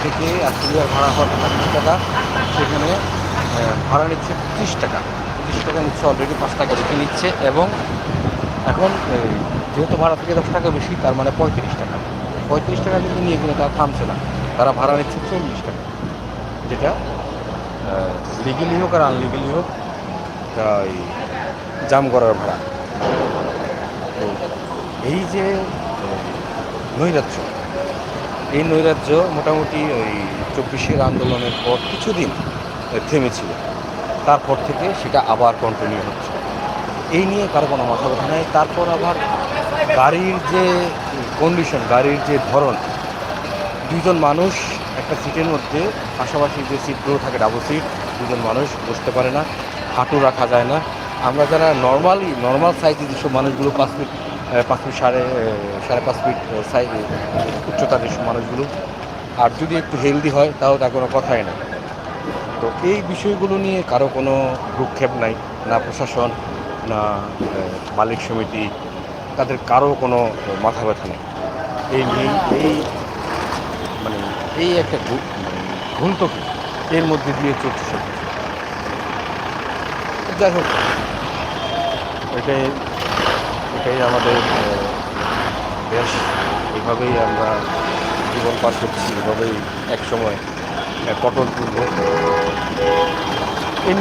থেকে আশুলিয়ার ভাড়া হওয়ার 30 টাকা, সেখানে ভাড়া নিচ্ছে 25 টাকা। 25 টাকা নিচ্ছে, অলরেডি 5 টাকা বেশি নিচ্ছে। এবং এখন যেহেতু ভাড়া থেকে 10 টাকা বেশি, তার মানে 35 টাকা। 35 টাকা কিন্তু নিয়ে কিন্তু তারা থামছে না, তারা ভাড়া নিচ্ছে 40 টাকা, যেটা লিগেলি হোক আর আনলিগেলি হোক এই জাম করার ভাড়া। তো এই যে নৈরাজ্য, এই নৈরাজ্য মোটামুটি ওই 24-এর আন্দোলনের পর কিছুদিন থেমেছিল, তারপর থেকে সেটা আবার কন্টিনিউ হচ্ছে। এই নিয়ে কারো কোনো মাথা ব্যথা নেই। তারপর আবার গাড়ির যে কন্ডিশন, গাড়ির যে ধরন, দুজন মানুষ একটা সিটের মধ্যে, পাশাপাশি যে সিটগুলো থাকে ডাবল সিট, দুজন মানুষ বসতে পারে না, হাঁটু রাখা যায় না। আমরা যারা নর্মাল সাইজের যেসব মানুষগুলো 5 ফিট, 5 ফিট সাড়ে 5 ফিট সাইজ উচ্চতার যেসব মানুষগুলো, আর যদি একটু হেলদি হয় তাও তার কোনো কথাই নেই। তো এই বিষয়গুলো নিয়ে কারো কোনো ভ্রুক্ষেপ নাই, না প্রশাসন, না মালিক সমিতি, তাদের কারো কোনো মাথা ব্যথা নেই। এই নিয়ে এই মানে এই একটা ঘুন্তকি এর মধ্যে দিয়ে চলছে সব কিছু। যাই হোক, এটাই এটাই আমাদের দেশ। এভাবেই আমরা জীবন পার করছি, এভাবেই একসময় কঠোর পূর্ব